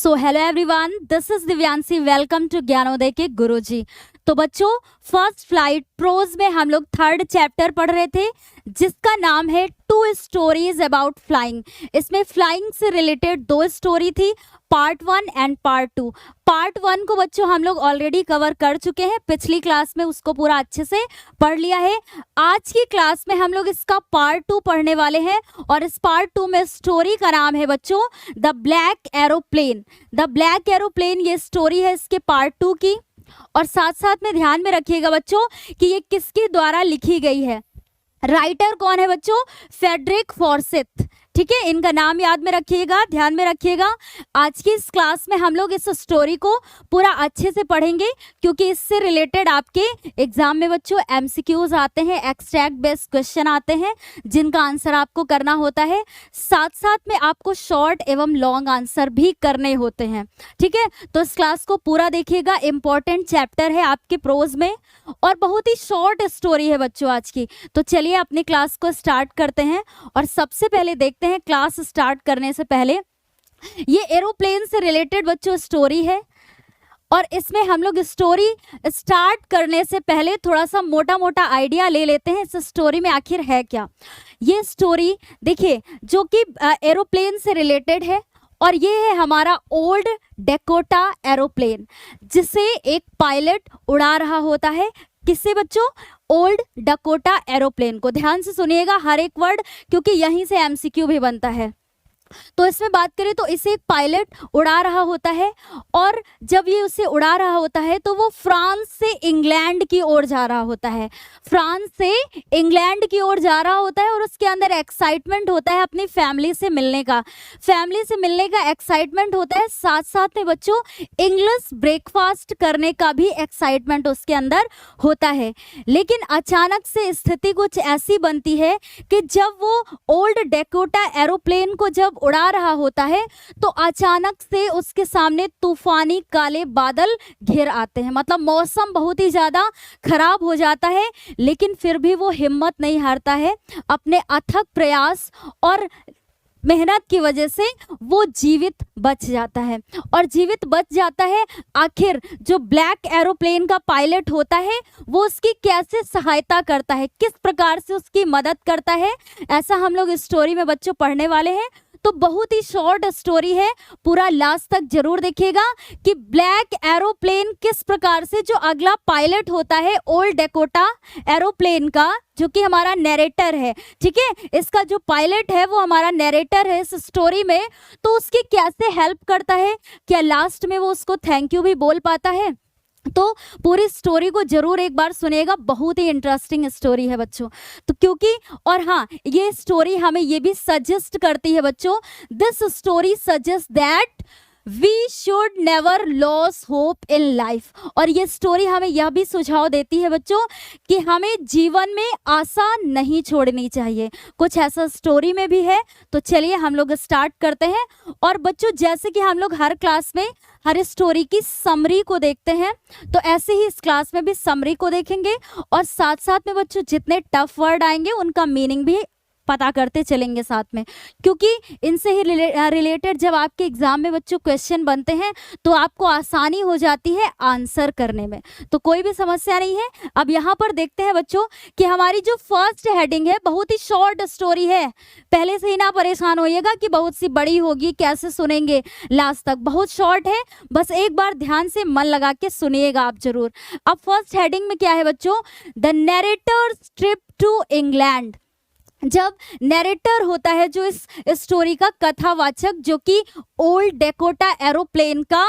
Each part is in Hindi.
So hello everyone, this is Divyanshi. Welcome to Gyanodaya ke Guruji. तो बच्चों, फर्स्ट फ्लाइट प्रोज में हम लोग थर्ड चैप्टर पढ़ रहे थे जिसका नाम है टू स्टोरीज अबाउट फ्लाइंग। इसमें फ्लाइंग से रिलेटेड दो स्टोरी थी, पार्ट 1 एंड पार्ट 2। पार्ट 1 को बच्चों हम लोग ऑलरेडी कवर कर चुके हैं, पिछली क्लास में उसको पूरा अच्छे से पढ़ लिया है। आज की क्लास में हम लोग इसका पार्ट 2 पढ़ने वाले हैं और इस पार्ट 2 में स्टोरी का नाम है बच्चों the black aeroplane. The black aeroplane ये स्टोरी है इसके पार्ट 2 की। और साथ साथ में ध्यान में रखिएगा बच्चों कि ये किसके द्वारा लिखी गई है। राइटर कौन है बच्चों? फ्रेडरिक फॉर्सिथ। ठीक है, इनका नाम याद में रखिएगा, ध्यान में रखिएगा। आज की इस क्लास में हम लोग इस स्टोरी को पूरा अच्छे से पढ़ेंगे क्योंकि इससे रिलेटेड आपके एग्जाम में बच्चों एमसीक्यूज आते हैं, एक्सट्रैक्ट बेस्ड क्वेश्चन आते हैं जिनका आंसर आपको करना होता है। साथ साथ में आपको शॉर्ट एवं लॉन्ग आंसर भी करने होते हैं। ठीक है, तो इस क्लास को पूरा देखिएगा। इंपॉर्टेंट चैप्टर है आपके प्रोज में और बहुत ही शॉर्ट स्टोरी है बच्चों आज की। तो चलिए अपनी क्लास को स्टार्ट करते हैं। और सबसे पहले देखते हैं, क्लास स्टार्ट करने से पहले ये एरोप्लेन से रिलेटेड बच्चों स्टोरी है और इसमें हम लोग स्टोरी स्टार्ट करने से पहले थोड़ा सा मोटा मोटा आइडिया ले लेते हैं इस स्टोरी में आखिर है क्या। ये स्टोरी देखिए जो कि एरोप्लेन से रिलेटेड है और ये है हमारा ओल्ड डेकोटा एरोप्लेन जिसे एक पायलट उड़ा रहा होता है। किससे बच्चों? ओल्ड डकोटा एरोप्लेन को। ध्यान से सुनिएगा हर एक वर्ड क्योंकि यहीं से एमसीक्यू भी बनता है। तो इसमें बात करें तो इसे एक पायलट उड़ा रहा होता है और जब ये उसे उड़ा रहा होता है तो वो फ्रांस से इंग्लैंड की ओर जा रहा होता है। फ्रांस से इंग्लैंड की ओर जा रहा होता है और उसके अंदर एक्साइटमेंट होता है अपनी फैमिली से मिलने का। फैमिली से मिलने का एक्साइटमेंट होता है, साथ साथ में बच्चों इंग्लिश ब्रेकफास्ट करने का भी एक्साइटमेंट उसके अंदर होता है। लेकिन अचानक से स्थिति कुछ ऐसी बनती है कि जब वो ओल्ड डेकोटा एरोप्लेन को जब उड़ा रहा होता है तो अचानक से उसके सामने तूफानी काले बादल घिर आते हैं। मतलब मौसम बहुत ही ज्यादा खराब हो जाता है, लेकिन फिर भी वो हिम्मत नहीं हारता है। अपने अथक प्रयास और मेहनत की वजह से वो जीवित बच जाता है और जीवित बच जाता है। आखिर जो ब्लैक एरोप्लेन का पायलट होता है वो उसकी कैसे सहायता करता है, किस प्रकार से उसकी मदद करता है, ऐसा हम लोग इस स्टोरी में बच्चों पढ़ने वाले हैं। तो बहुत ही शॉर्ट स्टोरी है, पूरा लास्ट तक जरूर देखिएगा कि ब्लैक एरोप्लेन किस प्रकार से जो अगला पायलट होता है ओल्ड डेकोटा एरोप्लेन का, जो कि हमारा नैरेटर है। ठीक है, इसका जो पायलट है वो हमारा नैरेटर है इस स्टोरी में। तो उसकी कैसे हेल्प करता है, क्या लास्ट में वो उसको थैंक यू भी बोल पाता है? तो पूरी स्टोरी को जरूर एक बार सुनिएगा, बहुत ही इंटरेस्टिंग स्टोरी है बच्चों। तो क्योंकि और हाँ, ये स्टोरी हमें ये भी सजेस्ट करती है बच्चों, this story suggest that we should never loss hope in life. और ये स्टोरी हमें यह भी सुझाव देती है बच्चों कि हमें जीवन में आशा नहीं छोड़नी चाहिए। कुछ ऐसा स्टोरी में भी है। तो चलिए हम लोग स्टार्ट करते हैं। और बच्चों जैसे कि हम लोग हर क्लास में हर स्टोरी की समरी को देखते हैं, तो ऐसे ही इस क्लास में भी समरी को देखेंगे और साथ साथ में बच्चों जितने टफ वर्ड आएंगे उनका मीनिंग भी पता करते चलेंगे साथ में, क्योंकि इनसे ही रिलेटेड जब आपके एग्जाम में बच्चों क्वेश्चन बनते हैं तो आपको आसानी हो जाती है आंसर करने में। तो कोई भी समस्या नहीं है। अब यहाँ पर देखते हैं बच्चों कि हमारी जो फर्स्ट हेडिंग है बहुत ही शॉर्ट स्टोरी है। पहले से ही ना परेशान होइएगा कि बहुत सी बड़ी होगी, कैसे सुनेंगे लास्ट तक। बहुत शॉर्ट है, बस एक बार ध्यान से मन लगा के सुनिएगा आप जरूर। अब फर्स्ट हेडिंग में क्या है बच्चों? The narrator's trip to England. जब नैरेटर होता है जो इस स्टोरी का कथावाचक, जो कि ओल्ड डेकोटा एरोप्लेन का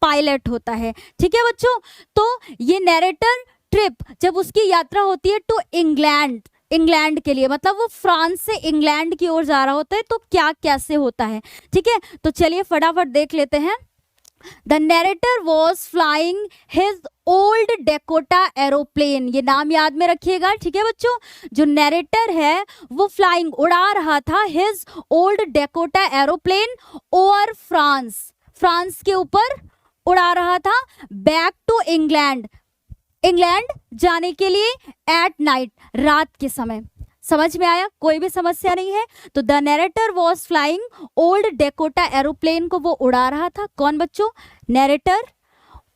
पायलट होता है। ठीक है बच्चों, तो ये नैरेटर ट्रिप जब उसकी यात्रा होती है टू इंग्लैंड, इंग्लैंड के लिए, मतलब वो फ्रांस से इंग्लैंड की ओर जा रहा होता है, तो क्या कैसे होता है। ठीक है, तो चलिए फटाफट देख लेते हैं। The narrator was flying his old Dakota aeroplane। ये नाम याद में रखिएगा। ठीक है बच्चों, जो नैरेटर है वो फ्लाइंग उड़ा रहा था his old Dakota aeroplane over France, France के ऊपर उड़ा रहा था। बैक टू इंग्लैंड, इंग्लैंड जाने के लिए एट नाइट, रात के समय। समझ में आया? कोई भी समस्या नहीं है। तो the narrator was flying old Dakota aeroplane को वो उड़ा रहा था। कौन बच्चों? नरेटर।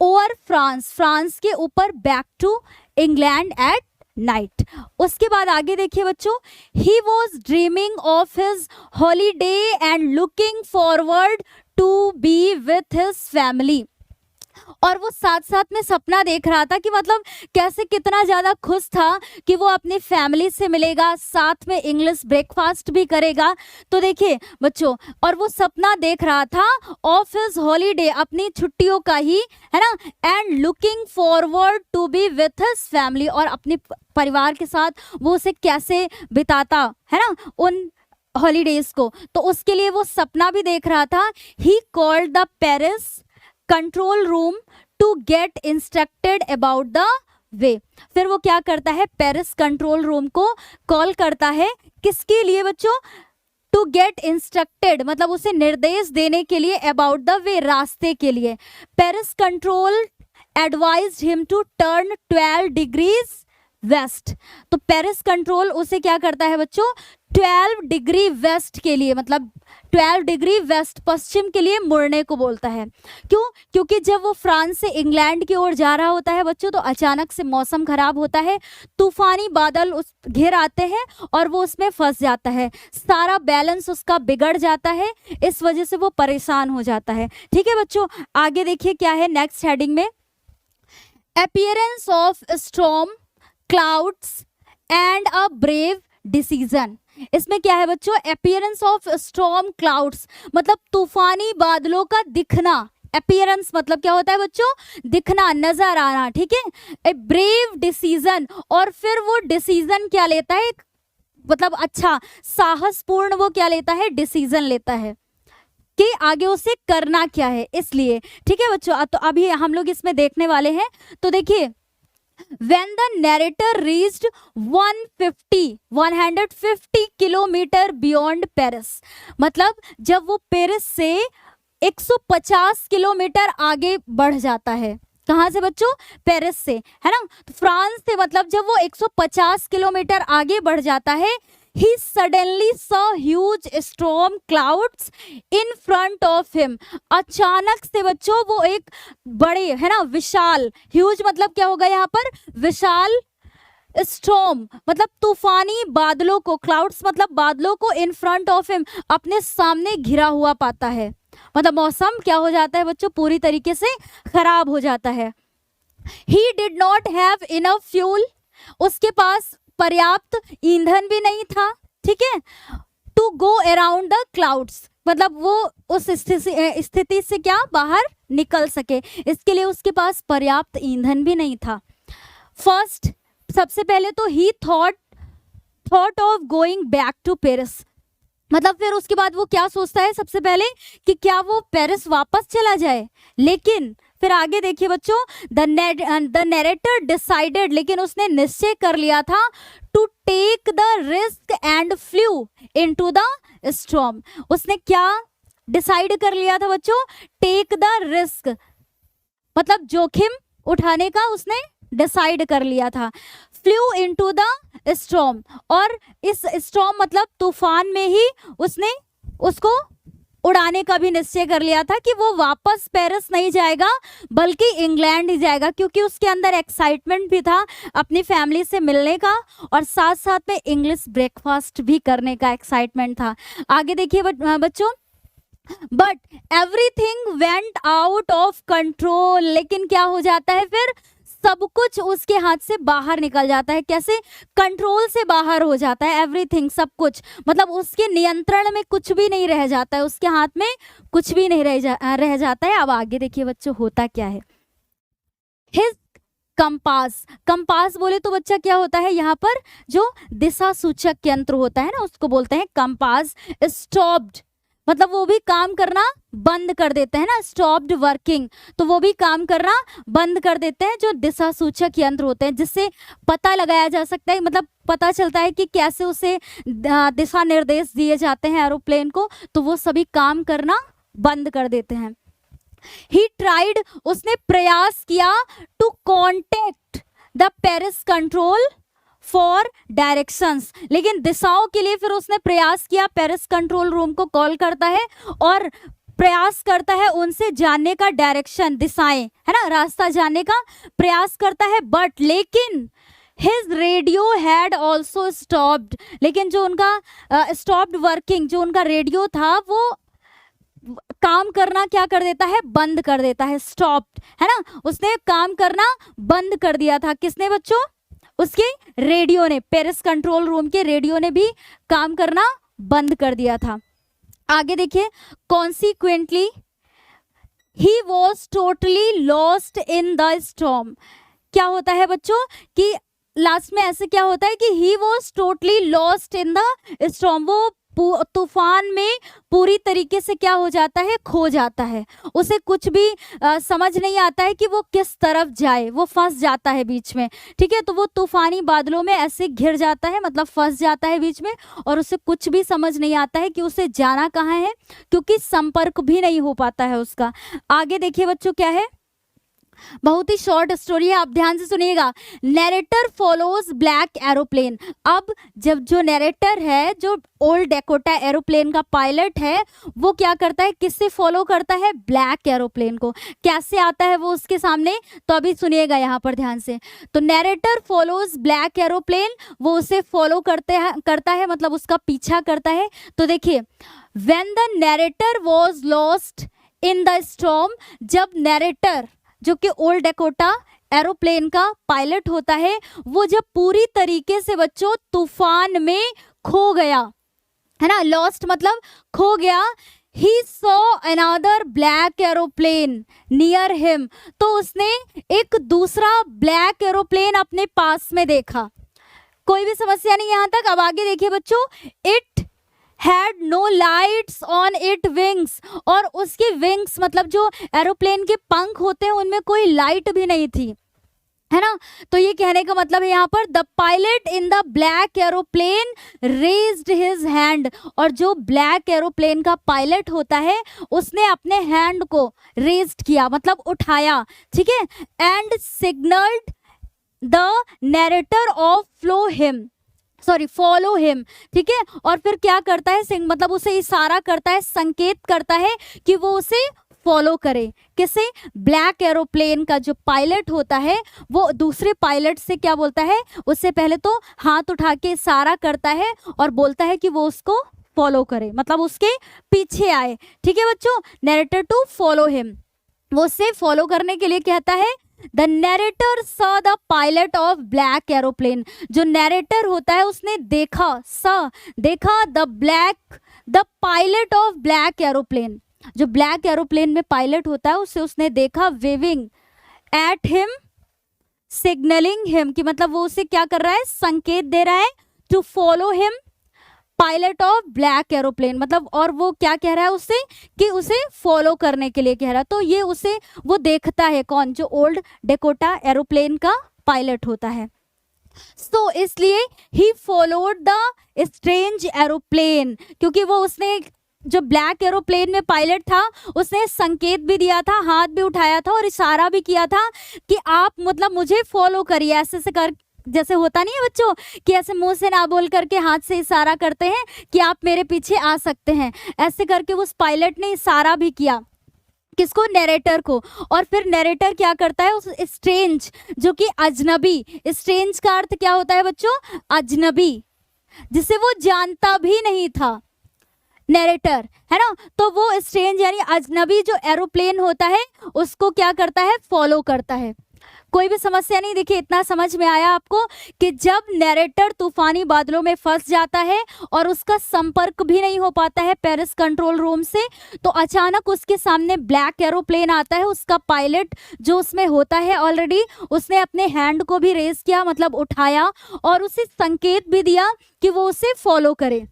ओवर फ्रांस, फ्रांस के ऊपर, back to England at night. उसके बाद आगे देखिए बच्चों, he was dreaming of his holiday and looking forward to be with his family. और वो साथ साथ में सपना देख रहा था कि मतलब कैसे कितना ज़्यादा खुश था कि वो अपनी फैमिली से मिलेगा, साथ में इंग्लिश ब्रेकफास्ट भी करेगा। तो देखिए बच्चों, और वो सपना देख रहा था ऑफ हिज हॉलीडे, अपनी छुट्टियों का ही, है ना, and looking forward to be with his family, और अपने परिवार के साथ वो उसे कैसे बिताता, है ना, उन हॉलीडेज को। तो उसके लिए वो सपना भी देख रहा था। He called the Paris control room to get instructed about the way. फिर वो क्या करता है? पेरिस कंट्रोल रूम को कॉल करता है। किसके लिए बच्चों? टू गेट इंस्ट्रक्टेड, मतलब उसे निर्देश देने के लिए, अबाउट द वे, रास्ते के लिए। Paris control advised him to turn 12 degrees west. तो पेरिस कंट्रोल उसे क्या करता है बच्चों? 12 डिग्री वेस्ट के लिए, मतलब 12 डिग्री वेस्ट, पश्चिम के लिए मुड़ने को बोलता है। क्यों? क्योंकि जब वो फ्रांस से इंग्लैंड की ओर जा रहा होता है बच्चों, तो अचानक से मौसम खराब होता है, तूफानी बादल उस घिर आते हैं और वो उसमें फंस जाता है, सारा बैलेंस उसका बिगड़ जाता है, इस वजह से वो परेशान हो जाता है। ठीक है बच्चों, आगे देखिए क्या है नेक्स्ट हेडिंग में, appearance of storm clouds and a brave decision. इसमें क्या है बच्चों? अपीयरेंस ऑफ स्टॉर्म क्लाउड्स, मतलब तूफानी बादलों का दिखना। अपीयरेंस मतलब क्या होता है बच्चों? दिखना, नजर आना। ठीक है। ए ब्रेव डिसीजन, और फिर वो डिसीजन क्या लेता है? मतलब अच्छा साहसपूर्ण वो क्या लेता है? डिसीजन लेता है कि आगे उसे करना क्या है, इसलिए। ठीक है बच्चों, तो अभी हम लोग इसमें देखने वाले हैं। तो देखिए, when the narrator reached 150 kilometre beyond Paris, मतलब जब वो पेरिस से 150 किलोमीटर आगे बढ़ जाता है। कहाँ से बच्चों? पेरिस से, है ना, तो फ्रांस से, मतलब जब वो 150 किलोमीटर आगे बढ़ जाता है, he suddenly saw huge storm clouds in front of him। अचानक से बच्चों वो एक बड़े, है ना, विशाल, ह्यूज मतलब क्या होगा यहाँ पर? विशाल, स्टॉर्म मतलब तूफानी बादलों को, क्लाउड्स मतलब बादलों को, इन फ्रंट ऑफ हिम, अपने सामने घिरा हुआ पाता है। मतलब मौसम क्या हो जाता है बच्चों? पूरी तरीके से खराब हो जाता है। he did not have enough fuel, उसके पास पर्याप्त ईंधन भी नहीं था। ठीक है। To go around the clouds, मतलब वो उस स्थिति से क्या बाहर निकल सके, इसके लिए उसके पास पर्याप्त ईंधन भी नहीं था। फर्स्ट, सबसे पहले तो he thought of going back to Paris, मतलब फिर उसके बाद वो क्या सोचता है सबसे पहले कि क्या वो पेरिस वापस चला जाए। लेकिन फिर आगे देखिए बच्चों, द नैरेटर डिसाइडेड, लेकिन उसने निश्चय कर लिया था, to take the risk and flew into the storm. उसने क्या डिसाइड कर लिया था बच्चों? टेक द रिस्क, मतलब जोखिम उठाने का उसने डिसाइड कर लिया था। फ्लू इनटू द स्टॉर्म, और इस स्टॉर्म मतलब तूफान में ही उसने उसको उड़ाने का भी निश्चय कर लिया था कि वो वापस पेरिस नहीं जाएगा बल्कि इंग्लैंड ही जाएगा, क्योंकि उसके अंदर एक्साइटमेंट भी था अपनी फैमिली से मिलने का, और साथ साथ में इंग्लिश ब्रेकफास्ट भी करने का एक्साइटमेंट था। आगे देखिए बच्चों, but everything went out of control, लेकिन क्या हो जाता है फिर? सब कुछ उसके हाथ से बाहर निकल जाता है। कैसे? कंट्रोल से बाहर हो जाता है एवरीथिंग, सब कुछ, मतलब उसके नियंत्रण में कुछ भी नहीं रह जाता है, उसके हाथ में कुछ भी नहीं रह जाता है। अब आगे देखिए बच्चों होता क्या है। हिज कंपास, कंपास बोले तो बच्चा क्या होता है यहाँ पर? जो दिशा सूचक यंत्र होता है ना, उसको बोलते हैं कंपास। स्टॉप्ड मतलब वो भी काम करना बंद कर देते हैं ना, स्टॉप्ड वर्किंग, तो वो भी काम करना बंद कर देते हैं। जो दिशा सूचक यंत्र होते हैं जिससे पता लगाया जा सकता है, मतलब पता चलता है कि कैसे उसे दिशा निर्देश दिए जाते हैं एरोप्लेन को, तो वो सभी काम करना बंद कर देते हैं। ही ट्राइड, उसने प्रयास किया, to contact the Paris control for directions, लेकिन दिशाओं के लिए फिर उसने प्रयास किया, पेरिस कंट्रोल रूम को कॉल करता है और प्रयास करता है उनसे जानने का, डायरेक्शन दिशाएं है ना, रास्ता जानने का प्रयास करता है, बट लेकिन his radio had also stopped, लेकिन जो उनका स्टॉप्ड वर्किंग, जो उनका रेडियो था वो काम करना क्या कर देता है, बंद कर देता है, स्टॉप्ड है ना, उसने काम करना बंद कर दिया था। किसने बच्चों? उसके रेडियो ने, पेरिस कंट्रोल रूम के रेडियो ने भी काम करना बंद कर दिया था। आगे देखिए, consequently he was totally lost in the storm. क्या होता है बच्चों कि लास्ट में ऐसे क्या होता है कि he was totally lost in the storm, वो तूफान में पूरी तरीके से क्या हो जाता है, खो जाता है, उसे कुछ भी समझ नहीं आता है कि वो किस तरफ जाए, वो फंस जाता है बीच में। ठीक है, तो वो तूफानी बादलों में ऐसे घिर जाता है, मतलब फंस जाता है बीच में, और उसे कुछ भी समझ नहीं आता है कि उसे जाना कहाँ है, क्योंकि संपर्क भी नहीं हो पाता है उसका। आगे देखिए बच्चों क्या है, बहुत ही शॉर्ट स्टोरी है, आप ध्यान से सुनिएगा। Narrator follows black aeroplane. अब जब जो नैरेटर है, जो ओल्ड डेकोटा एरोप्लेन का पायलट है, वो क्या करता है, किससे फॉलो करता है, ब्लैक एरोप्लेन को। कैसे आता है वो उसके सामने, तो अभी सुनिएगा यहाँ पर ध्यान से। तो नैरेटर फॉलोज ब्लैक एरोप्लेन, वो उसे फॉलो करता है, मतलब उसका पीछा करता है। तो देखिए, when the narrator was lost in the storm, जब नैरेटर जो कि ओल्ड डेकोटा एरोप्लेन का पायलट होता है, वो जब पूरी तरीके से बच्चों तूफान में खो गया है ना, लॉस्ट मतलब खो गया, he saw another black aeroplane near him, तो उसने एक दूसरा ब्लैक एरोप्लेन अपने पास में देखा। कोई भी समस्या नहीं यहाँ तक। अब आगे देखिए बच्चों, it had no lights on it wings, और उसके विंग्स मतलब जो एरोप्लेन के पंख होते हैं उनमें कोई लाइट भी नहीं थी, है ना। तो ये कहने का मतलब है यहाँ पर, the pilot in the black aeroplane raised his hand, और जो ब्लैक एरोप्लेन का पायलट होता है उसने अपने हैंड को रेज्ड किया, मतलब उठाया, ठीक है, and signalled the narrator of follow him, ठीक है, और फिर क्या करता है, मतलब उसे इशारा करता है, संकेत करता है कि वो उसे फॉलो करे। किसे? ब्लैक एरोप्लेन का जो पायलट होता है वो दूसरे पायलट से क्या बोलता है, उससे पहले तो हाथ उठा के इशारा करता है और बोलता है कि वो उसको फॉलो करे, मतलब उसके पीछे आए। ठीक है बच्चों, नैरेटर टू फॉलो हिम, वो उसे फॉलो करने के लिए कहता है। The narrator saw the pilot of black aeroplane, जो नैरेटर होता है उसने देखा the pilot of black aeroplane, जो ब्लैक एरोप्लेन में पायलट होता है उसे उसने देखा, waving at him signalling him, कि मतलब वो उसे क्या कर रहा है, संकेत दे रहा है, to follow him pilot of black aeroplane, मतलब और वो क्या कह रहा है उससे, कि उसे फॉलो करने के लिए कह रहा है। तो ये उसे वो देखता है, कौन, जो ओल्ड डेकोटा एरोप्लेन का पायलट होता है। सो इसलिए he followed the strange aeroplane, क्योंकि वो उसने जो ब्लैक एरोप्लेन में पायलट था उसने संकेत भी दिया था, हाथ भी उठाया था और इशारा भी किया था कि आप मतलब मुझे फॉलो करिए, ऐसे कर, जैसे होता नहीं है बच्चों कि ऐसे मुंह से ना बोल करके हाथ से इशारा करते हैं कि आप मेरे पीछे आ सकते हैं, ऐसे करके उस पायलट ने इशारा भी किया, किसको, नैरेटर को। और फिर नैरेटर क्या करता है, उस स्ट्रेंज जो कि अजनबी, स्ट्रेंज का अर्थ क्या होता है बच्चों, अजनबी, जिसे वो जानता भी नहीं था, नैरेटर, है ना। तो वो स्ट्रेंज यानी अजनबी जो एरोप्लेन होता है उसको क्या करता है, फॉलो करता है। कोई भी समस्या नहीं। देखिए इतना समझ में आया आपको कि जब नैरेटर तूफानी बादलों में फंस जाता है और उसका संपर्क भी नहीं हो पाता है पेरिस कंट्रोल रूम से, तो अचानक उसके सामने ब्लैक एरोप्लेन आता है, उसका पायलट जो उसमें होता है ऑलरेडी, उसने अपने हैंड को भी रेज किया, मतलब उठाया, और उसे संकेत भी दिया कि वो उसे फॉलो करे।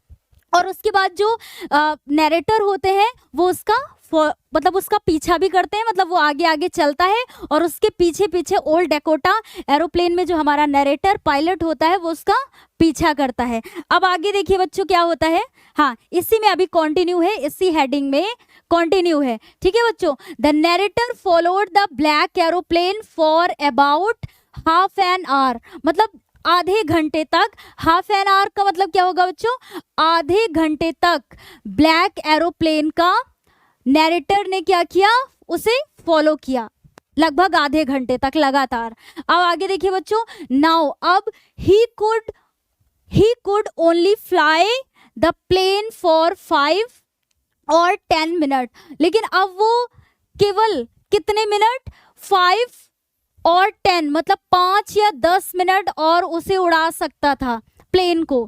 और उसके बाद जो नैरेटर होते हैं वो उसका मतलब उसका पीछा भी करते हैं, मतलब वो आगे आगे चलता है और उसके पीछे पीछे ओल्ड डेकोटा एरोप्लेन में जो हमारा नैरेटर पायलट होता है वो उसका पीछा करता है। अब आगे देखिए बच्चों क्या होता है, हाँ इसी में अभी कंटिन्यू है, इसी हेडिंग में कंटिन्यू है, ठीक है बच्चों। The narrator followed the black aeroplane for about half an hour, मतलब आधे घंटे तक, हाफ एन आवर का मतलब क्या होगा बच्चों, आधे घंटे तक ब्लैक एरोप्लेन का नैरेटर ने क्या किया, उसे फॉलो किया, लगभग आधे घंटे तक लगातार। अब आगे देखिए बच्चों, नाउ अब he could only fly the plane for 5 और 10 मिनट, लेकिन अब वो केवल कितने मिनट, 5 और 10 मतलब 5 या 10 मिनट और उसे उड़ा सकता था प्लेन को।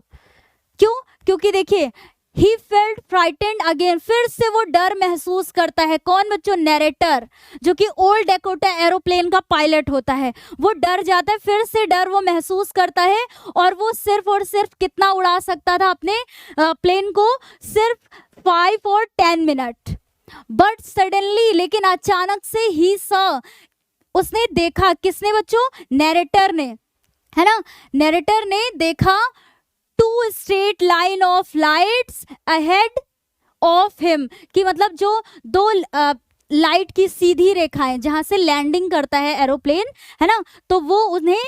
क्यों, क्योंकि देखिए ही फेल्ट फ्राइटेंड अगेन, फिर से वो डर महसूस करता है। कौन बच्चों, नैरेटर, जो कि ओल्ड डेकोटा एरोप्लेन का पायलट होता है, वो डर जाता है, फिर से डर वो महसूस करता है, और वो सिर्फ और सिर्फ कितना उड़ा सकता था अपने प्लेन को, सिर्फ 5 और 10 मिनट। बट सडनली, लेकिन अचानक से ही सॉ, उसने देखा, किसने बच्चों, नैरेटर ने, है ना, नैरेटर ने देखा 2 straight line of lights ahead of him, कि मतलब जो 2 लाइट की सीधी रेखाएं जहां से लैंडिंग करता है एरोप्लेन, है ना, तो वो उन्हें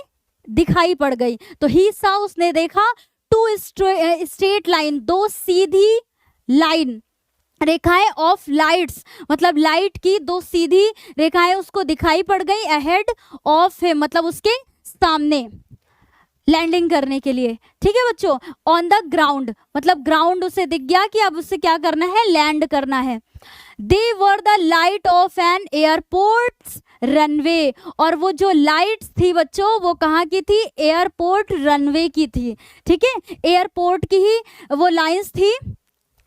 दिखाई पड़ गई। तो ही सा, उसने देखा 2 स्ट्रेट लाइन, 2 सीधी लाइन रेखाएं ऑफ लाइट्स, मतलब लाइट की 2 सीधी रेखाएं उसको दिखाई पड़ गई, अहेड ऑफ हिम मतलब उसके सामने लैंडिंग करने के लिए। ठीक है बच्चों, ऑन द ग्राउंड मतलब ग्राउंड उसे दिख गया कि अब उसे क्या करना है, लैंड करना है। They were the light of an airport runway, और वो जो लाइट्स थी बच्चों वो कहाँ की थी, एयरपोर्ट रनवे की थी। ठीक है, एयरपोर्ट की ही वो लाइंस थी।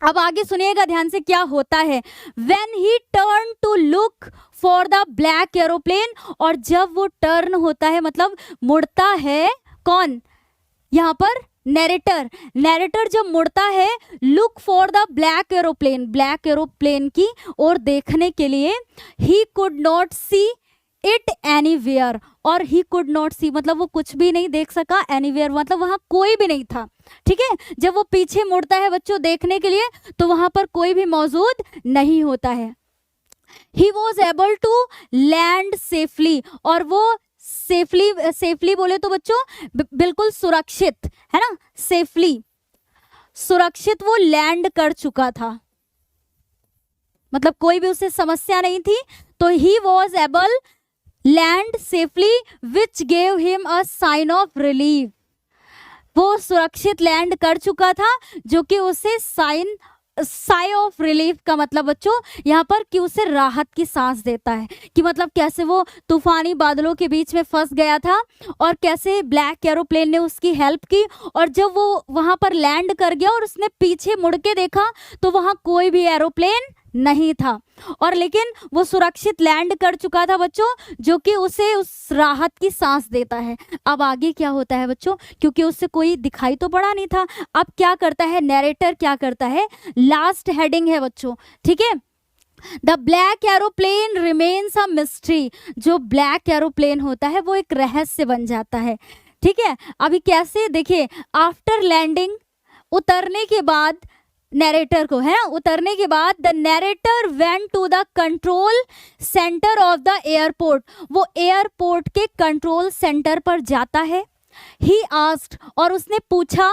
अब आगे सुनिएगा ध्यान से क्या होता है। When he turned to look for the black aeroplane, और जब वो टर्न होता है मतलब मुड़ता है, कौन, यहाँ पर नैरेटर, नैरेटर जब मुड़ता है, look for the black aeroplane, black aeroplane की ओर देखने के लिए, he could not see it anywhere, और ही कुड नॉट सी मतलब वो कुछ भी नहीं देख सका, एनीवेयर मतलब वहां कोई भी नहीं था। ठीक है, जब वो पीछे मुड़ता है बच्चों देखने के लिए, तो वहां पर कोई भी मौजूद नहीं होता है। He was able to land safely, और वो सेफली बोले तो बच्चों बिल्कुल सुरक्षित, है ना, सेफली सुरक्षित वो लैंड कर चुका था, मतलब कोई भी उसे समस्या नहीं थी। तो he was able land safely which gave him a sign of relief, वो सुरक्षित लैंड कर चुका था, जो कि उसे साई ऑफ रिलीफ का मतलब बच्चों यहाँ पर कि उसे राहत की सांस देता है, कि मतलब कैसे वो तूफानी बादलों के बीच में फंस गया था और कैसे ब्लैक एरोप्लेन ने उसकी हेल्प की, और जब वो वहाँ पर लैंड कर गया और उसने पीछे मुड़ के देखा तो वहाँ कोई भी एरोप्लेन नहीं था, और लेकिन वो सुरक्षित लैंड कर चुका था बच्चों, जो कि उसे उस राहत की सांस देता है। अब आगे क्या होता है बच्चों, क्योंकि उससे कोई दिखाई तो पड़ा नहीं था, अब क्या करता है नैरेटर, क्या करता है, लास्ट हेडिंग है बच्चों। ठीक है, the black aeroplane remains a mystery, जो ब्लैक एरोप्लेन होता है वो एक रहस्य बन जाता है। ठीक है, अभी कैसे देखिए, आफ्टर लैंडिंग, उतरने के बाद नैरेटर को, है उतरने के बाद, the narrator went to the control centre of the airport, वो एयरपोर्ट के कंट्रोल सेंटर पर जाता है। ही आस्क्ड, और उसने पूछा,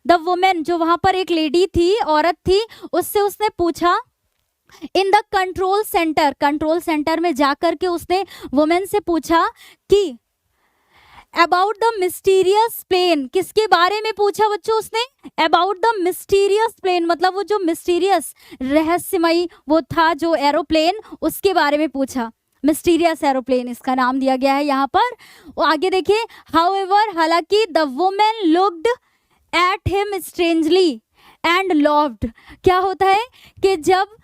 द वुमेन, जो वहां पर एक लेडी थी, औरत थी, उससे उसने पूछा, इन द कंट्रोल सेंटर में जाकर के उसने वुमेन से पूछा कि अबाउट द मिस्टीरियस प्लेन, किसके बारे में पूछा बच्चों उसने, अबाउट द मिस्टीरियस प्लेन मतलब वो जो मिस्टीरियस रहस्यमयी वो था जो एरोप्लेन, उसके बारे में पूछा। मिस्टीरियस एरोप्लेन इसका नाम दिया गया है यहाँ पर। आगे देखिए, हाउएवर, हालांकि the women looked at him strangely and loved, क्या होता है कि जब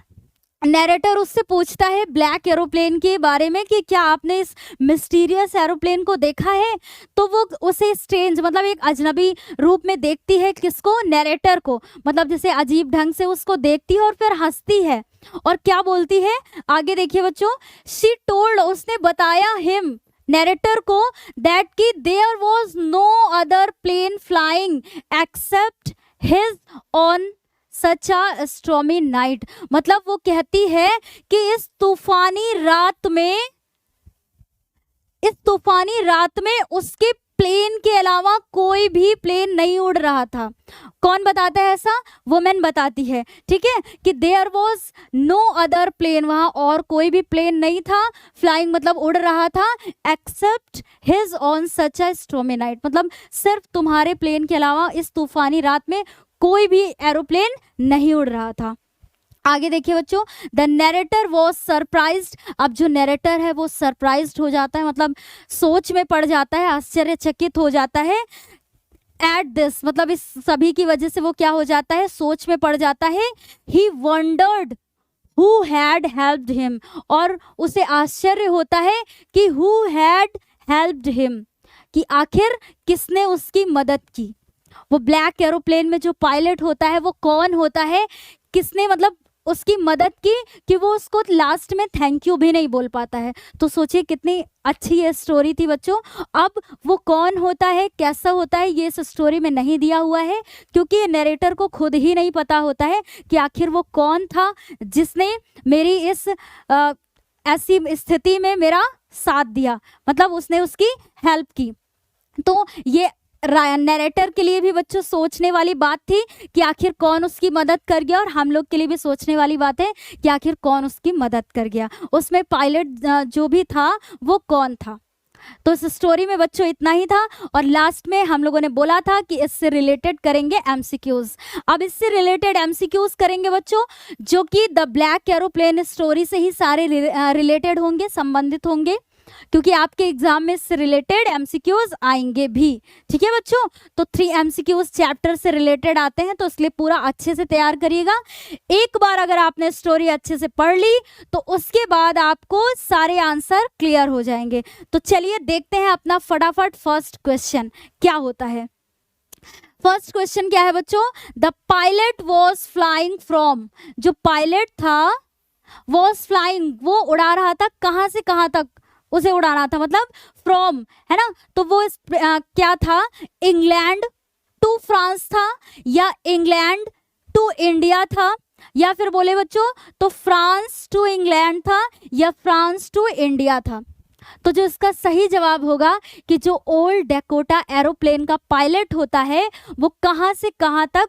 नैरेटर उससे पूछता है ब्लैक एरोप्लेन के बारे में कि क्या आपने इस मिस्टीरियस एरोप्लेन को देखा है, तो वो उसे स्ट्रेंज मतलब एक अजनबी रूप में देखती है, किसको, नैरेटर को, मतलब जैसे अजीब ढंग से उसको देखती है और फिर हंसती है, और क्या बोलती है आगे देखिए बच्चों, शी टोल्ड, उसने बताया हिम नैरेटर को, दैट कि there was no other plane flying except his own such a stormy night, मतलब वो कहती है कि इस तूफानी रात में उसके प्लेन के अलावा कोई भी प्लेन नहीं उड़ रहा था। कौन बताता है ऐसा? वुमेन बताती है, ठीक है, कि there was no other plane, वहां और कोई भी प्लेन नहीं था, फ्लाइंग मतलब उड़ रहा था, except his own such a stormy night, मतलब सिर्फ तुम्हारे प्लेन के अलावा इस तूफानी रात में कोई भी एरोप्लेन नहीं उड़ रहा था। आगे देखिए बच्चों, द नैरेटर वॉज सरप्राइज्ड, अब जो नैरेटर है वो सरप्राइज्ड हो जाता है, मतलब सोच में पड़ जाता है, आश्चर्यचकित हो जाता है। एट दिस, मतलब इस सभी की वजह से वो क्या हो जाता है? सोच में पड़ जाता है। He wondered who had helped him, और उसे आश्चर्य होता है कि हु हैड हेल्प्ड हिम, कि आखिर किसने उसकी मदद की। वो ब्लैक एरोप्लेन में जो पायलट होता है वो कौन होता है, किसने मतलब उसकी मदद की, कि वो उसको लास्ट में थैंक यू भी नहीं बोल पाता है। तो सोचिए कितनी अच्छी ये स्टोरी थी बच्चों। अब वो कौन होता है, कैसा होता है, ये इस स्टोरी में नहीं दिया हुआ है, क्योंकि नरेटर को खुद ही नहीं पता होता है कि आखिर वो कौन था जिसने मेरी इस ऐसी स्थिति में मेरा साथ दिया, मतलब उसने उसकी हेल्प की। तो ये नैरेटर के लिए भी बच्चों सोचने वाली बात थी कि आखिर कौन उसकी मदद कर गया, और हम लोग के लिए भी सोचने वाली बात है कि आखिर कौन उसकी मदद कर गया, उसमें पायलट जो भी था वो कौन था। तो इस स्टोरी में बच्चों इतना ही था, और लास्ट में हम लोगों ने बोला था कि इससे रिलेटेड करेंगे एमसीक्यूज। अब इससे रिलेटेड एमसीक्यूज करेंगे बच्चों, जो कि द ब्लैक एरोप्लेन स्टोरी से ही सारे रिलेटेड होंगे, संबंधित होंगे, क्योंकि आपके एग्जाम में इससे रिलेटेड एमसीक्यूज आएंगे भी, ठीक है बच्चों। तो 3 एमसीक्यूज चैप्टर से रिलेटेड आते हैं, तो इसलिए पूरा अच्छे से तैयार करिएगा। एक बार अगर आपने स्टोरी अच्छे से पढ़ ली तो उसके बाद आपको सारे आंसर क्लियर हो जाएंगे। तो चलिए देखते हैं अपना फटाफट फर्स्ट क्वेश्चन क्या होता है। फर्स्ट क्वेश्चन क्या है बच्चों? The pilot was flying from, जो पायलट था वॉज फ्लाइंग, वो उड़ा रहा था, कहाँ से कहाँ तक उसे उड़ाना था, मतलब फ्रॉम, है ना। तो वो क्या था? इंग्लैंड टू फ्रांस था, या इंग्लैंड टू इंडिया था, या फिर बोले बच्चों तो फ्रांस टू इंग्लैंड था, या फ्रांस टू इंडिया था। तो जो इसका सही जवाब होगा कि जो ओल्ड डैकोटा एरोप्लेन का पायलट होता है वो कहाँ से कहाँ तक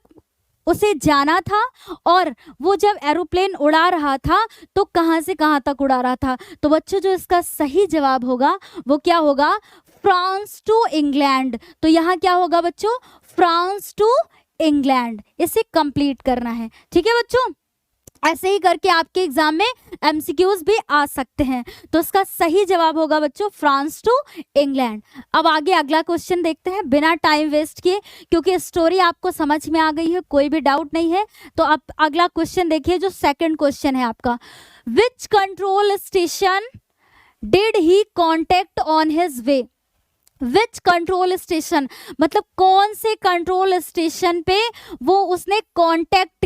उसे जाना था, और वो जब एरोप्लेन उड़ा रहा था तो कहाँ से कहाँ तक उड़ा रहा था। तो बच्चों जो इसका सही जवाब होगा वो क्या होगा? France to England. तो यहाँ क्या होगा बच्चों? France to England. इसे कंप्लीट करना है, ठीक है बच्चों। ऐसे ही करके आपके एग्जाम में एमसीक्यूज भी आ सकते हैं। तो इसका सही जवाब होगा बच्चों फ्रांस टू इंग्लैंड। अब आगे अगला क्वेश्चन देखते हैं बिना टाइम वेस्ट किए, क्योंकि स्टोरी आपको समझ में आ गई है, कोई भी डाउट नहीं है। तो अब अगला क्वेश्चन देखिए, जो सेकंड क्वेश्चन है आपका, which control station did he contact on his way. Which control station मतलब कौन से कंट्रोल स्टेशन पे वो उसने कांटेक्ट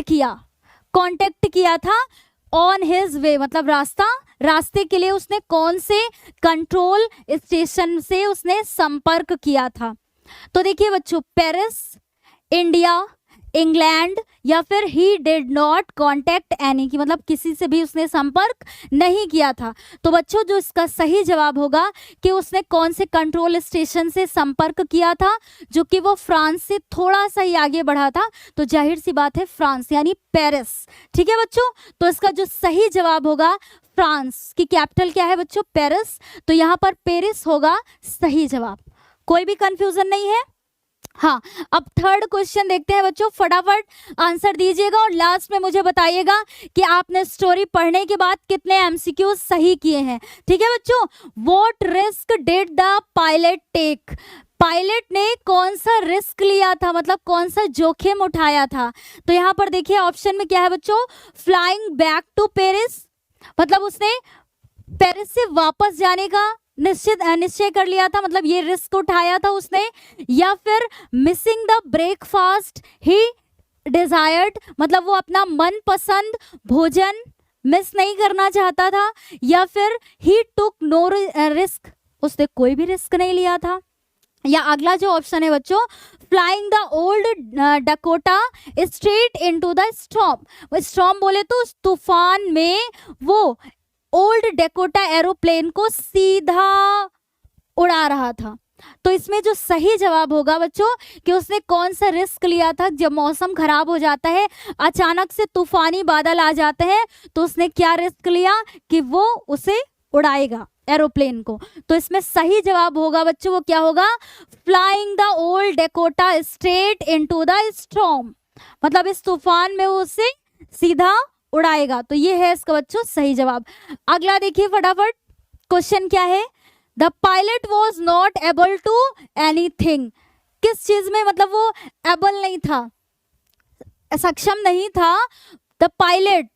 किया था। ऑन हिज वे मतलब रास्ते के लिए उसने कौन से कंट्रोल स्टेशन से उसने संपर्क किया था। तो देखिए बच्चों, पेरिस, इंडिया, इंग्लैंड, या फिर he did not contact any, की मतलब किसी से भी उसने संपर्क नहीं किया था। तो बच्चों जो इसका सही जवाब होगा कि उसने कौन से कंट्रोल स्टेशन से संपर्क किया था, जो कि वो फ्रांस से थोड़ा सा ही आगे बढ़ा था। तो जाहिर सी बात है फ्रांस यानी पेरिस, ठीक है बच्चों। तो इसका जो सही जवाब होगा, फ्रांस की कैपिटल क्या है बच्चों? पेरिस। तो यहाँ पर पेरिस होगा सही जवाब, कोई भी कंफ्यूजन नहीं है। हाँ, अब थर्ड क्वेश्चन देखते हैं बच्चों, फटाफट आंसर दीजिएगा और लास्ट में मुझे बताइएगा कि आपने स्टोरी पढ़ने के बाद कितने एमसीक्यू सही किए हैं, ठीक है बच्चों। What risk did the pilot take, pilot ने कौन सा रिस्क लिया था, मतलब कौन सा जोखिम उठाया था। तो यहाँ पर देखिए ऑप्शन में क्या है बच्चों, फ्लाइंग बैक टू पेरिस, मतलब उसने पेरिस से वापस जाने का निश्चय कर लिया था, मतलब ये रिस्क उठाया था उसने, या फिर missing the breakfast he desired, मतलब वो अपना मनपसंद भोजन मिस नहीं करना चाहता था, या फिर ही टुक नो रिस्क, उसने कोई भी रिस्क नहीं लिया था, या अगला जो ऑप्शन है बच्चों, flying the old Dakota straight into the storm, storm बोले तो उस तूफान में वो ओल्ड डेकोटा एरोप्लेन को सीधा उड़ा रहा था, तो इसमें जो सही जवाब होगा बच्चों कि उसने कौन सा रिस्क लिया था। जब मौसम खराब हो जाता है, अचानक से तूफानी बादल आ जाते हैं, तो उसने क्या रिस्क लिया कि वो उसे उड़ाएगा एरोप्लेन को। तो इसमें सही जवाब होगा बच्चों, वो क्या होगा, flying the old Dakota straight into the storm, मतलब इस तूफान में वो उसे सीधा उड़ाएगा। तो ये है इसका बच्चों सही जवाब। अगला देखिए फटाफट, क्वेश्चन क्या है, the pilot was not able to anything, किस चीज में मतलब वो एबल नहीं था, सक्षम नहीं था, the pilot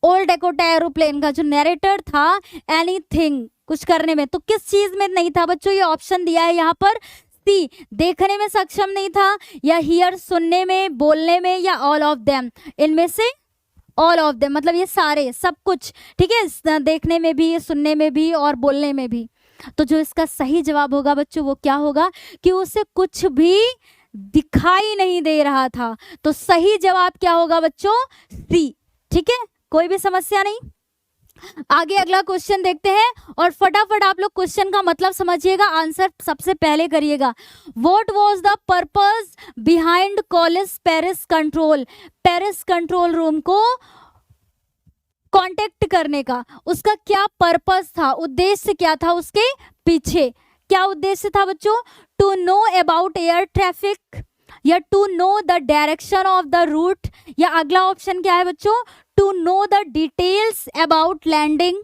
old Dakota aeroplane का जो नैरेटर था, एनीथिंग कुछ करने में, तो किस चीज में नहीं था बच्चों, ये ऑप्शन दिया है यहाँ पर, सी देखने में सक्षम नहीं था, या हियर सुनने में, बोलने में, या ऑल ऑफ देम, इनमें से ऑल ऑफ देम, मतलब ये सारे सब कुछ, ठीक है, देखने में भी, सुनने में भी और बोलने में भी। तो जो इसका सही जवाब होगा बच्चों वो क्या होगा कि उसे कुछ भी दिखाई नहीं दे रहा था। तो सही जवाब क्या होगा बच्चों, सी, ठीक है, कोई भी समस्या नहीं। आगे अगला क्वेश्चन देखते हैं और फटाफट आप लोग क्वेश्चन का मतलब समझिएगा, आंसर सबसे पहले करिएगा। What was the purpose behind college Paris control, Paris control room को कांटेक्ट करने का उसका क्या पर्पस था, उद्देश्य क्या था, उसके पीछे क्या उद्देश्य था बच्चों, to know about air traffic, या to know the direction of the route, या अगला ऑप्शन क्या है बच्चों, to know the details about landing,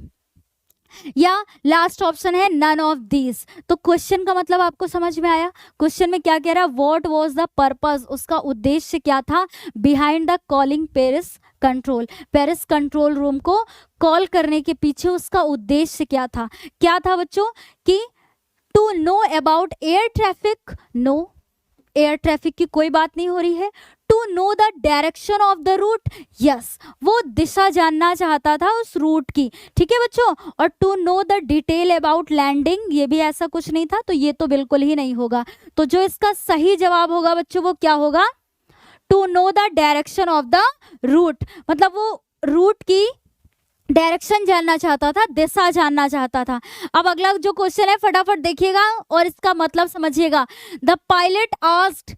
या लास्ट ऑप्शन है नन ऑफ दीज। तो क्वेश्चन का मतलब आपको समझ में आया, क्वेश्चन में क्या कह रहा है, व्हाट वाज द पर्पस, उसका उद्देश्य क्या था, behind the calling Paris control, Paris control room को कॉल करने के पीछे उसका उद्देश्य क्या था बच्चों, कि to know about air traffic, know air traffic की कोई बात नहीं हो रही है, to know the direction of the route, yes वो दिशा जानना चाहता था उस रूट की, ठीक है बच्चों, और to know the detail about landing, ये भी ऐसा कुछ नहीं था, तो ये तो बिल्कुल ही नहीं होगा। तो जो इसका सही जवाब होगा बच्चों वो क्या होगा, to know the direction of the route, मतलब वो रूट की डायरेक्शन जानना चाहता था, दिशा जानना चाहता था। अब अगला जो क्वेश्चन है फटाफट देखिएगा और इसका मतलब समझिएगा। The pilot asked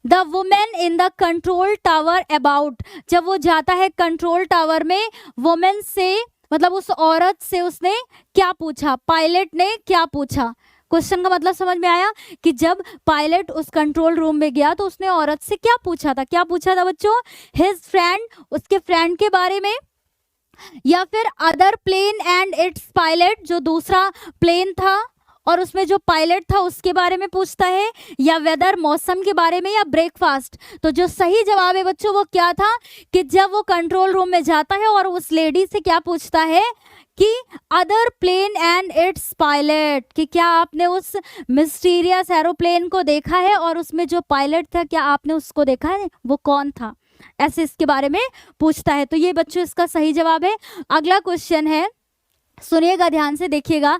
the women in the control tower about, जब वो जाता है कंट्रोल टावर में, वुमेन से मतलब उस औरत से उसने क्या पूछा, पायलट ने क्या पूछा। क्वेश्चन का मतलब समझ में आया कि जब पायलट उस कंट्रोल रूम में गया तो उसने औरत से क्या पूछा था बच्चों, हिज फ्रेंड, उसके फ्रेंड के बारे में, या फिर other plane and its pilot, जो दूसरा प्लेन था और उसमें जो पायलट था उसके बारे में पूछता है, या वेदर मौसम के बारे में, या ब्रेकफास्ट। तो जो सही जवाब है बच्चों वो क्या था कि जब वो कंट्रोल रूम में जाता है और उस लेडी से क्या पूछता है कि other plane and its pilot, कि क्या आपने उस मिस्टीरियस एरोप्लेन को देखा है और उसमें जो पायलट था क्या आपने उसको देखा है, वो कौन था, ऐसे इसके बारे में पूछता है। तो ये बच्चों इसका सही जवाब है। अगला क्वेश्चन है, सुनिएगा ध्यान से देखिएगा,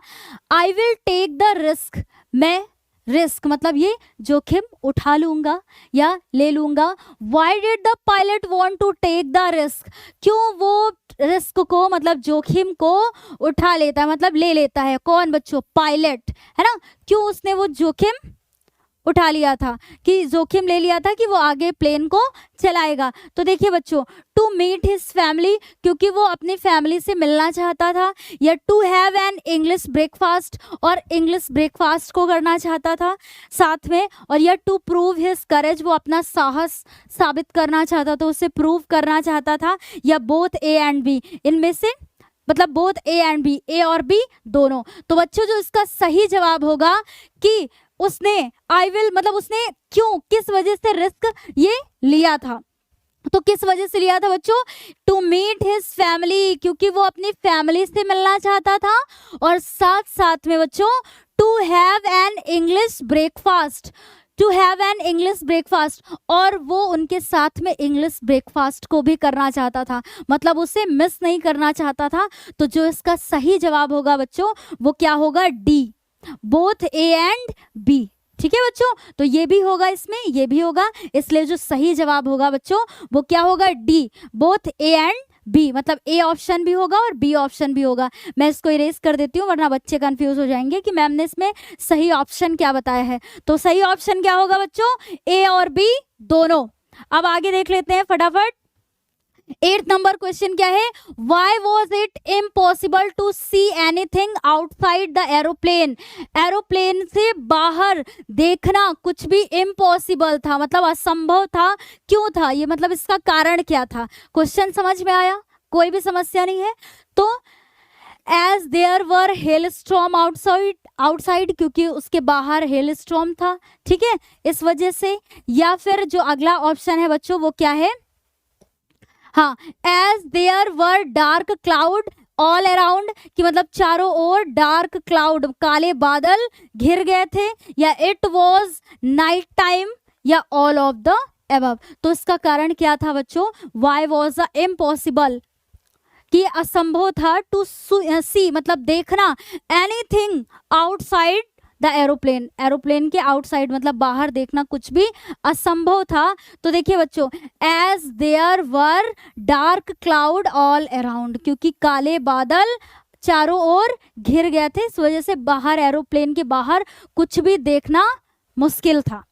I will take the risk, मैं रिस्क मतलब ये जोखिम उठा लूंगा या ले लूंगा। Why did the pilot want to take the risk, क्यों वो रिस्क को मतलब जोखिम को उठा लेता है, मतलब ले लेता है, कौन बच्चों, पायलट, है ना, क्यों उसने वो जोखिम उठा लिया था, कि जोखिम ले लिया था कि वो आगे प्लेन को चलाएगा। तो देखिए बच्चों, टू मीट हिज फैमिली, क्योंकि वो अपनी फैमिली से मिलना चाहता था, या to have an English breakfast, और इंग्लिश ब्रेकफास्ट को करना चाहता था साथ में, और या टू प्रूव हिज करेज, वो अपना साहस साबित करना चाहता था, उसे प्रूव करना चाहता था, या बोथ ए एंड बी, इनमें से मतलब बोथ ए एंड बी, ए और बी दोनों। तो बच्चों जो इसका सही जवाब होगा कि उसने आई विल मतलब उसने क्यों, किस वजह से रिस्क ये लिया था, तो किस वजह से लिया था बच्चों, टू मीट हिज फैमिली, क्योंकि वो अपनी फैमिली से मिलना चाहता था, और साथ साथ में बच्चों to have an English breakfast, to have an English breakfast, और वो उनके साथ में इंग्लिश ब्रेकफास्ट को भी करना चाहता था, मतलब उसे मिस नहीं करना चाहता था। तो जो इसका सही जवाब होगा बच्चों वो क्या होगा, D, both A and B, ठीक है बच्चों। तो ये भी होगा, इसमें ये भी होगा, इसलिए जो सही जवाब होगा बच्चों वो क्या होगा, D, both A and B, मतलब ए ऑप्शन भी होगा और बी ऑप्शन भी होगा। मैं इसको इरेज कर देती हूँ वरना बच्चे कंफ्यूज हो जाएंगे कि मैम ने इसमें सही ऑप्शन क्या बताया है। तो सही ऑप्शन क्या होगा बच्चों, ए और बी दोनों। अब आगे देख लेते हैं फटाफट। 8th नंबर क्वेश्चन क्या है, why was it impossible to see anything outside the aeroplane. Aeroplane से बाहर देखना कुछ भी इम्पॉसिबल था, मतलब असंभव था। क्यों था ये, मतलब इसका कारण क्या था। क्वेश्चन समझ में आया, कोई भी समस्या नहीं है। तो as there were hail storm outside, क्योंकि उसके बाहर हेल स्टॉर्म था, ठीक है, इस वजह से। या फिर जो अगला ऑप्शन है बच्चों वो क्या है, हाँ, as there were dark cloud all around, कि मतलब चारों ओर डार्क क्लाउड, काले बादल घिर गए थे। या इट वॉज नाइट टाइम, या ऑल ऑफ द अबव। तो इसका कारण क्या था बच्चों, वाई वॉज द इम्पॉसिबल, कि असंभव था टू सी, मतलब देखना, anything outside the aeroplane, aeroplane के आउटसाइड मतलब बाहर देखना कुछ भी असंभव था। तो देखिए बच्चों, as there were dark cloud all around, क्योंकि काले बादल चारों ओर घिर गए थे, इस वजह से बाहर, एरोप्लेन के बाहर कुछ भी देखना मुश्किल था।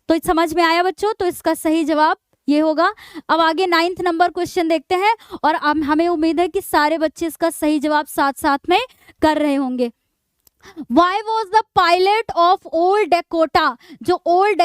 तो समझ में आया बच्चों, तो इसका सही जवाब ये होगा। अब आगे 9th नंबर क्वेश्चन देखते हैं, और अब हमें उम्मीद है कि सारे बच्चे इसका सही जवाब साथ साथ में कर रहे होंगे। Why was the pilot of old Dakota, जो ओल्ड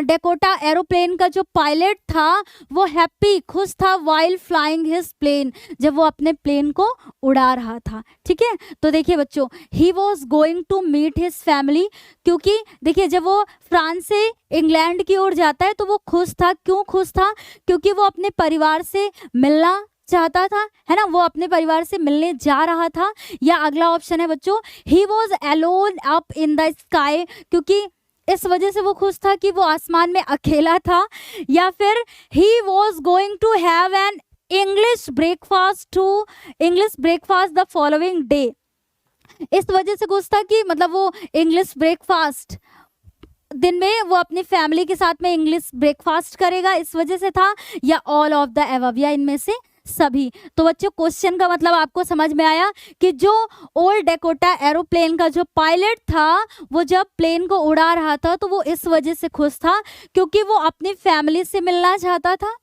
डेकोटा एरोप्लेन का जो पायलट था वो हैप्पी, खुश था, while flying his plane, जब वो अपने प्लेन को उड़ा रहा था, ठीक है। तो देखिए बच्चों, he was going to meet his family, क्योंकि देखिए जब वो फ्रांस से इंग्लैंड की ओर जाता है तो वो खुश था। क्यों खुश था, क्योंकि वो अपने परिवार से मिलना चाहता था, है ना, वो अपने परिवार से मिलने जा रहा था। या अगला ऑप्शन है बच्चों, he was alone up in the sky, क्योंकि इस वजह से वो खुश था कि वो आसमान में अकेला था। या फिर he was going to have an English breakfast the following day, इस वजह से खुश था कि मतलब वो इंग्लिश ब्रेकफास्ट दिन में वो अपनी फैमिली के साथ में इंग्लिश ब्रेकफास्ट करेगा, इस वजह से था। या ऑल ऑफ द अबव, या इनमें से सभी। तो बच्चों क्वेश्चन का मतलब आपको समझ में आया कि जो ओल्ड डेकोटा एरोप्लेन का जो पायलट था वो जब प्लेन को उड़ा रहा था तो वो इस वजह से खुश था क्योंकि वो अपनी फैमिली से मिलना चाहता था।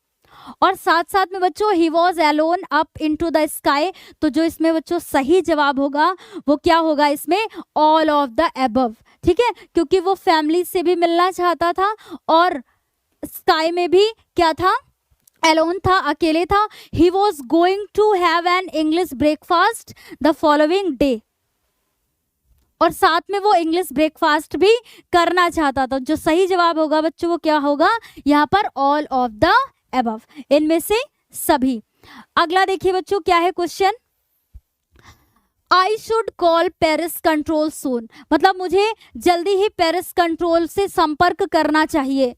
और साथ साथ में बच्चों he was alone up into the sky, तो जो इसमें बच्चों सही जवाब होगा वो क्या होगा, इसमें ऑल ऑफ द अबव, ठीक है, क्योंकि वो फैमिली से भी मिलना चाहता था और स्काई में भी क्या था, एलोन था, अकेले था। He was going to have an English breakfast the following day, और साथ में वो इंग्लिश ब्रेकफास्ट भी करना चाहता था। जो सही जवाब होगा बच्चों वो क्या होगा, यहाँ पर ऑल ऑफ द अबव, इनमें से सभी। अगला देखिए बच्चों क्या है question, I should call Paris control soon, मतलब मुझे जल्दी ही पेरिस कंट्रोल से संपर्क करना चाहिए।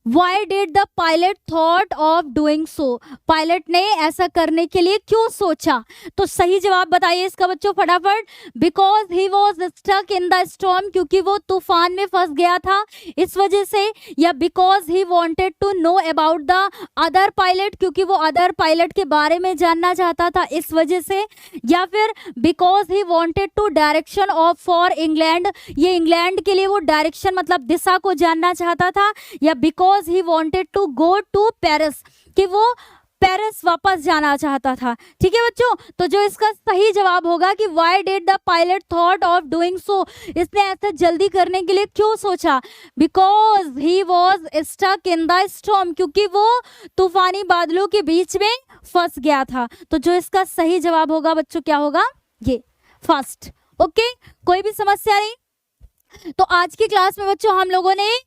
Why did the pilot thought of doing so? Pilot ने ऐसा करने के लिए क्यों सोचा? तो सही जवाब बताइए इसका बच्चों फटाफट। Because he was stuck in the storm, क्योंकि वो तूफान में फंस गया था इस वजह से। या because he wanted to know about the other pilot, क्योंकि वो अदर पायलट के बारे में जानना चाहता था इस वजह से। या फिर because he wanted to direction of for England, ये इंग्लैंड के लिए वो डायरेक्शन मतलब दिशा को जानना चाहता था। या because he wanted to go to Paris, कि वो पेरिस वापस जाना चाहता था, ठीक है बच्चों। तो जो इसका सही जवाब होगा कि why did the pilot thought of doing so, इसने ऐसा जल्दी करने के लिए क्यों सोचा, because he was stuck in the storm, क्योंकि वो तूफानी बादलों के बीच में फंस गया था। तो जो इसका सही जवाब होगा बच्चों क्या होगा, ये फर्स्ट। ओके, कोई भी समस्या नहीं। तो आज की क्लास में बच्चों हम लोगों ने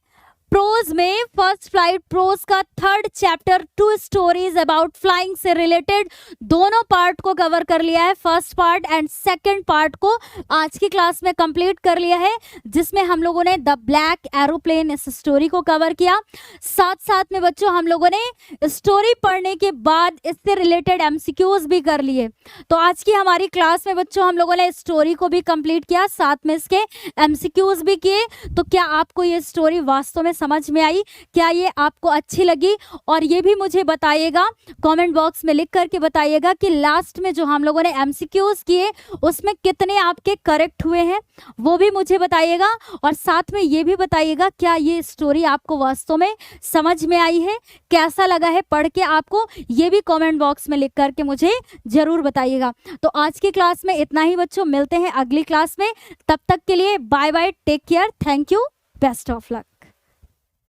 प्रोज में फर्स्ट फ्लाइट प्रोज का 3rd chapter 2 stories about flying से रिलेटेड दोनों पार्ट को कवर कर लिया है। First part and second part को आज की क्लास में कंप्लीट कर लिया है, जिसमें हम लोगों ने द ब्लैक एरोप्लेन इस स्टोरी को कवर किया। साथ साथ में बच्चों हम लोगों ने स्टोरी पढ़ने के बाद इससे रिलेटेड एमसीक्यूज भी कर लिए। तो आज की हमारी क्लास में बच्चों हम लोगों ने स्टोरी को भी कंप्लीट किया, साथ में इसके एमसीक्यूज भी किए। तो क्या आपको ये स्टोरी वास्तव में समझ में आई, क्या ये आपको अच्छी लगी? और ये भी मुझे बताइएगा, कमेंट बॉक्स में लिख करके बताइएगा कि लास्ट में जो हम लोगों ने एमसीक्यूज किए उसमें कितने आपके करेक्ट हुए हैं, वो भी मुझे बताइएगा। और साथ में ये भी बताइएगा क्या ये स्टोरी आपको वास्तव में समझ में आई है, कैसा लगा है पढ़ के आपको, ये भी कमेंट बॉक्स में लिख करके मुझे जरूर बताइएगा। तो आज की क्लास में इतना ही बच्चों, मिलते हैं अगली क्लास में, तब तक के लिए bye bye, take care, thank you, best of luck.